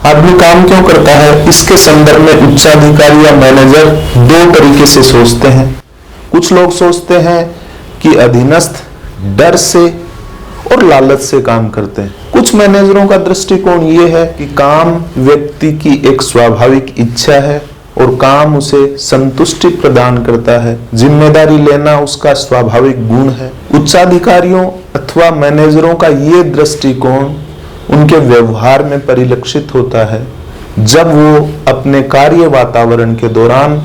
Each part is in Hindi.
आदमी काम क्यों करता है, इसके संदर्भ में उच्चाधिकारी या मैनेजर दो तरीके से सोचते हैं। कुछ लोग सोचते हैं कि अधीनस्थ डर से और लालच से काम करते हैं। कुछ मैनेजरों का दृष्टिकोण ये है कि काम व्यक्ति की एक स्वाभाविक इच्छा है और काम उसे संतुष्टि प्रदान करता है, जिम्मेदारी लेना उसका स्वाभाविक गुण है। उच्चाधिकारियों अथवा मैनेजरों का ये दृष्टिकोण उनके व्यवहार में परिलक्षित होता है जब वो अपने कार्य वातावरण के दौरान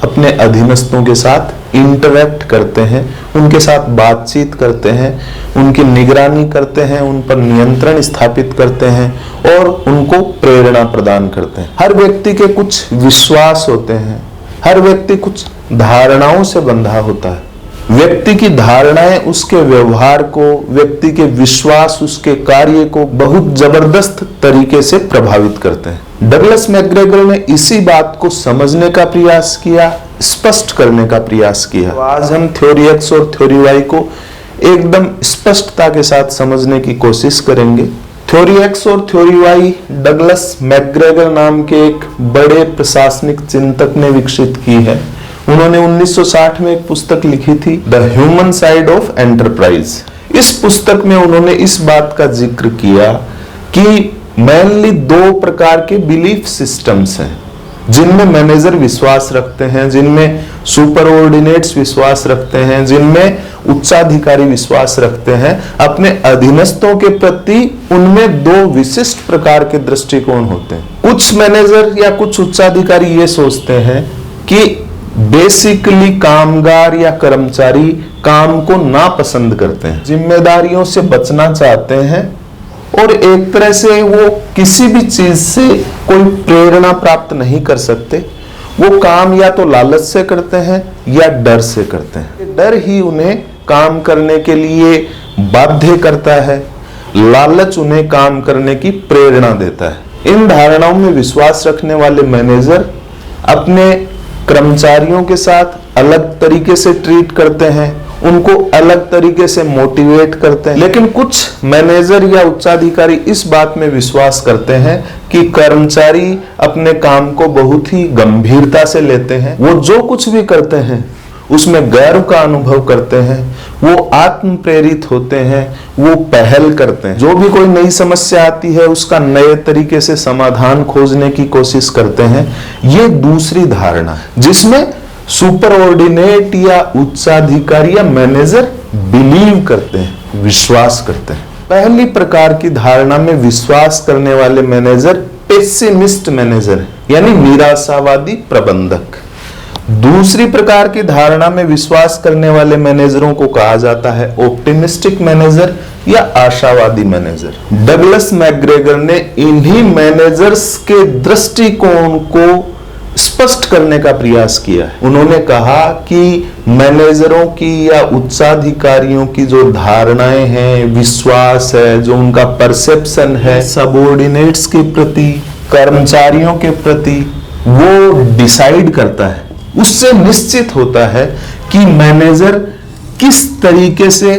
अपने अधीनस्थों के साथ इंटरैक्ट करते हैं, उनके साथ बातचीत करते हैं, उनकी निगरानी करते हैं, उन पर नियंत्रण स्थापित करते हैं और उनको प्रेरणा प्रदान करते हैं। हर व्यक्ति के कुछ विश्वास होते हैं, हर व्यक्ति कुछ धारणाओं से बंधा होता है। व्यक्ति की धारणाएं उसके व्यवहार को, व्यक्ति के विश्वास उसके कार्य को बहुत जबरदस्त तरीके से प्रभावित करते हैं। डगलस मैकग्रेगर ने इसी बात को समझने का प्रयास किया, स्पष्ट करने का प्रयास किया। तो आज हम थ्योरी एक्स और थ्योरी वाई को एकदम स्पष्टता के साथ समझने की कोशिश करेंगे। थ्योरी एक्स और थ्योरी वाई डगलस मैकग्रेगर नाम के एक बड़े प्रशासनिक चिंतक ने विकसित की है। उन्होंने 1960 में एक पुस्तक लिखी थी, the human side of enterprise. इस पुस्तक में उन्होंने इस बात का जिक्र किया कि मेनली दो प्रकार के बिलीफ सिस्टम्स हैं जिनमें मैनेजर विश्वास रखते हैं, जिनमें सुपरऑर्डिनेट्स विश्वास रखते हैं, जिनमें उच्चाधिकारी विश्वास रखते हैं अपने अधीनस्थों के प्रति। उनमें दो विशिष्ट प्रकार के दृष्टिकोण होते हैं। कुछ मैनेजर या कुछ उच्चाधिकारी ये सोचते हैं कि बेसिकली कामगार या कर्मचारी काम को नापसंद करते हैं, जिम्मेदारियों से बचना चाहते हैं और एक तरह से वो किसी भी चीज से कोई प्रेरणा प्राप्त नहीं कर सकते। वो काम या तो लालच से करते हैं या डर से करते हैं। डर ही उन्हें काम करने के लिए बाध्य करता है, लालच उन्हें काम करने की प्रेरणा देता है। इन धारणाओं में विश्वास रखने वाले मैनेजर अपने कर्मचारियों के साथ अलग तरीके से ट्रीट करते हैं, उनको अलग तरीके से मोटिवेट करते हैं। लेकिन कुछ मैनेजर या उच्चाधिकारी इस बात में विश्वास करते हैं कि कर्मचारी अपने काम को बहुत ही गंभीरता से लेते हैं। वो जो कुछ भी करते हैं उसमें गर्व का अनुभव करते हैं, वो आत्म प्रेरित होते हैं, वो पहल करते हैं। जो भी कोई नई समस्या आती है उसका नए तरीके से समाधान खोजने की कोशिश करते हैं। ये दूसरी धारणा है जिसमें सुपरऑर्डिनेट या उच्चाधिकारी या मैनेजर बिलीव करते हैं, विश्वास करते हैं। पहली प्रकार की धारणा में विश्वास करने वाले मैनेजर पेसिमिस्ट मैनेजर है, यानी निराशावादी प्रबंधक। दूसरी प्रकार की धारणा में विश्वास करने वाले मैनेजरों को कहा जाता है ऑप्टिमिस्टिक मैनेजर या आशावादी मैनेजर। डगलस मैकग्रेगर ने इन्हीं मैनेजर्स के दृष्टिकोण को स्पष्ट करने का प्रयास किया है। उन्होंने कहा कि मैनेजरों की या उच्चाधिकारियों की जो धारणाएं हैं, विश्वास है, जो उनका परसेप्शन है सबऑर्डिनेट्स के प्रति, कर्मचारियों के प्रति, वो डिसाइड करता है, उससे निश्चित होता है कि मैनेजर किस तरीके से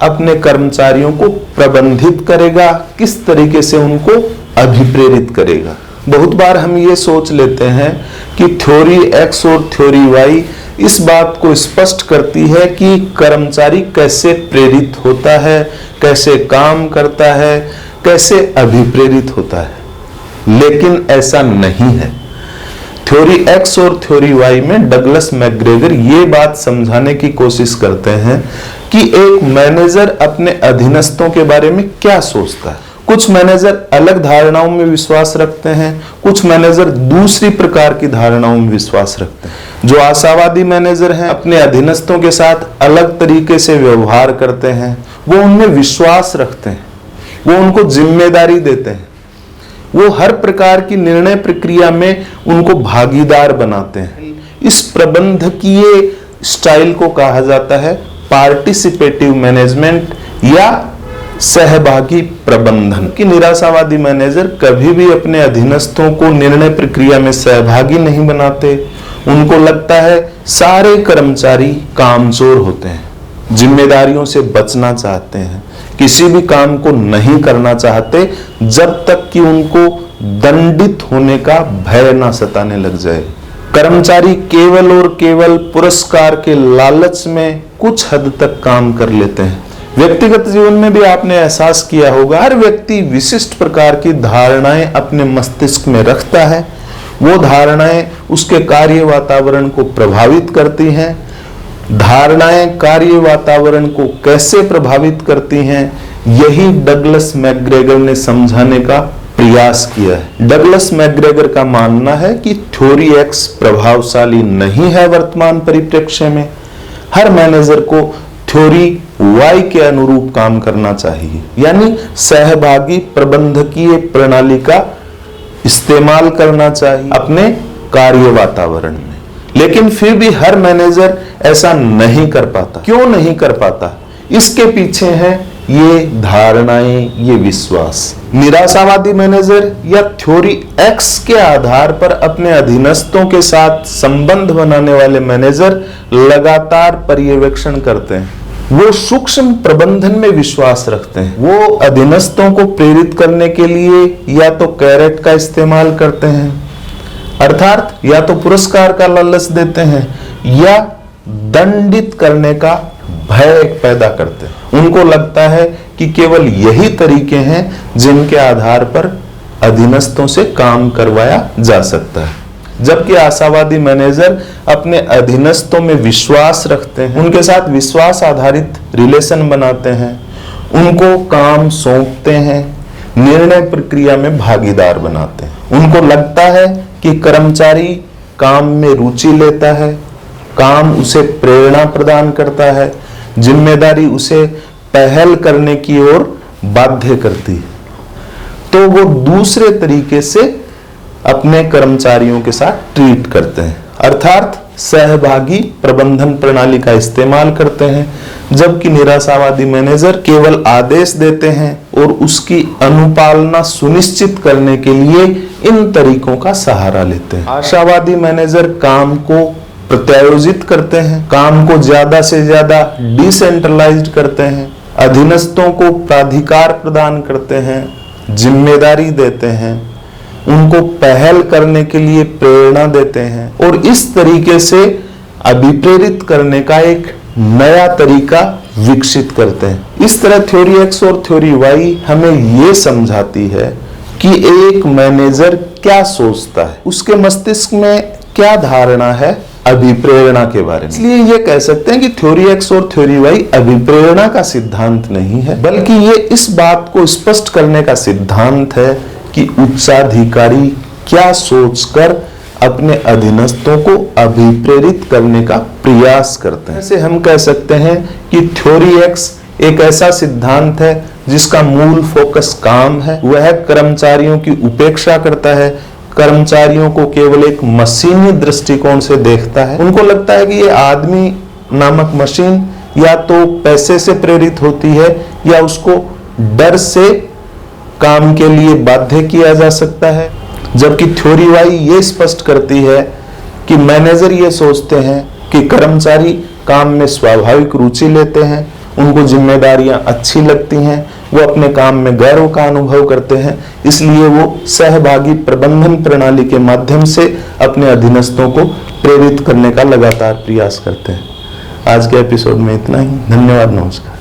अपने कर्मचारियों को प्रबंधित करेगा, किस तरीके से उनको अभिप्रेरित करेगा। बहुत बार हम ये सोच लेते हैं कि थ्योरी एक्स और थ्योरी वाई इस बात को स्पष्ट करती है कि कर्मचारी कैसे प्रेरित होता है, कैसे काम करता है, कैसे अभिप्रेरित होता है, लेकिन ऐसा नहीं है। थ्योरी एक्स और थ्योरी वाई में डगलस मैकग्रेगर ये बात समझाने की कोशिश करते हैं कि एक मैनेजर अपने अधीनस्थों के बारे में क्या सोचता है। कुछ मैनेजर अलग धारणाओं में विश्वास रखते हैं, कुछ मैनेजर दूसरी प्रकार की धारणाओं में विश्वास रखते हैं। जो आशावादी मैनेजर हैं अपने अधीनस्थों के साथ अलग तरीके से व्यवहार करते हैं, वो उनमें विश्वास रखते हैं, वो उनको जिम्मेदारी देते हैं, वो हर प्रकार की निर्णय प्रक्रिया में उनको भागीदार बनाते हैं। इस प्रबंधकीय स्टाइल को कहा जाता है पार्टिसिपेटिव मैनेजमेंट या सहभागी प्रबंधन। कि निराशावादी मैनेजर कभी भी अपने अधीनस्थों को निर्णय प्रक्रिया में सहभागी नहीं बनाते। उनको लगता है सारे कर्मचारी कामचोर होते हैं, जिम्मेदारियों से बचना चाहते हैं, किसी भी काम को नहीं करना चाहते जब तक कि उनको दंडित होने का भय ना सताने लग जाए। कर्मचारी केवल और केवल पुरस्कार के लालच में कुछ हद तक काम कर लेते हैं। व्यक्तिगत जीवन में भी आपने एहसास किया होगा, हर व्यक्ति विशिष्ट प्रकार की धारणाएं अपने मस्तिष्क में रखता है। वो धारणाएं उसके कार्य वातावरण को प्रभावित करती हैं। धारणाएं कार्य वातावरण को कैसे प्रभावित करती हैं, यही डगलस मैकग्रेगर ने समझाने का प्रयास किया है। डगलस मैकग्रेगर का मानना है कि थ्योरी एक्स प्रभावशाली नहीं है वर्तमान परिप्रेक्ष्य में। हर मैनेजर को थ्योरी वाई के अनुरूप काम करना चाहिए, यानी सहभागी प्रबंधकीय प्रणाली का इस्तेमाल करना चाहिए अपने कार्य वातावरण में। लेकिन फिर भी हर मैनेजर ऐसा नहीं कर पाता। क्यों नहीं कर पाता? इसके पीछे है ये धारणाएं, ये विश्वास। निराशावादी मैनेजर या थ्योरी एक्स के आधार पर अपने अधीनस्थों के साथ संबंध बनाने वाले मैनेजर लगातार पर्यवेक्षण करते हैं। वो सूक्ष्म प्रबंधन में विश्वास रखते हैं। वो अधीनस्थों को प्रेरित करने के लिए या तो कैरेट का इस्तेमाल करते हैं, अर्थात या तो पुरस्कार का लालच देते हैं, या दंडित करने का भय पैदा करते हैं। उनको लगता है कि केवल यही तरीके हैं जिनके आधार पर अधीनस्थों से काम करवाया जा सकता है। जबकि आशावादी मैनेजर अपने अधीनस्थों में विश्वास रखते हैं, उनके साथ विश्वास आधारित रिलेशन बनाते हैं, उनको काम सौंपते हैं, निर्णय प्रक्रिया में भागीदार बनाते हैं। उनको लगता है कि कर्मचारी काम में रुचि लेता है, काम उसे प्रेरणा प्रदान करता है, जिम्मेदारी उसे पहल करने की ओर बाध्य करती है, तो वो दूसरे तरीके से अपने कर्मचारियों के साथ ट्रीट करते हैं, अर्थात सहभागी प्रबंधन प्रणाली का इस्तेमाल करते हैं। जबकि निराशावादी मैनेजर केवल आदेश देते हैं और उसकी अनुपालना सुनिश्चित करने के लिए इन तरीकों का सहारा लेते हैं। आशावादी मैनेजर काम को प्रत्यायोजित करते हैं, काम को ज्यादा से ज्यादा डिसेंट्रलाइज्ड करते हैं, अधीनस्थों को प्राधिकार प्रदान करते हैं, जिम्मेदारी देते हैं, उनको पहल करने के लिए प्रेरणा देते हैं और इस तरीके से अभिप्रेरित करने का एक नया तरीका विकसित करते हैं। इस तरह थ्योरी एक्स और थ्योरी वाई हमें ये समझाती है कि एक मैनेजर क्या सोचता है, उसके मस्तिष्क में क्या धारणा है अभिप्रेरणा के बारे में। इसलिए ये कह सकते हैं कि थ्योरी एक्स और थ्योरी वाई अभिप्रेरणा का सिद्धांत नहीं है, बल्कि ये इस बात को स्पष्ट करने का सिद्धांत है कि उच्चाधिकारी क्या सोचकर अपने अधीनस्थों को अभिप्रेरित करने का प्रयास करते हैं। ऐसे हम कह सकते हैं कि थ्योरी एक्स एक ऐसा सिद्धांत है जिसका मूल फोकस काम है। वह कर्मचारियों की उपेक्षा करता है, कर्मचारियों को केवल एक मशीनी दृष्टिकोण से देखता है। उनको लगता है कि ये आदमी नामक मशीन या तो पैसे से प्रेरित होती है या उसको डर से काम के लिए बाध्य किया जा सकता है। जबकि थ्योरी वाई ये स्पष्ट करती है कि मैनेजर ये सोचते हैं कि कर्मचारी काम में स्वाभाविक रुचि लेते हैं, उनको जिम्मेदारियां अच्छी लगती हैं, वो अपने काम में गर्व का अनुभव करते हैं, इसलिए वो सहभागी प्रबंधन प्रणाली के माध्यम से अपने अधीनस्थों को प्रेरित करने का लगातार प्रयास करते हैं। आज के एपिसोड में इतना ही। धन्यवाद, नमस्कार।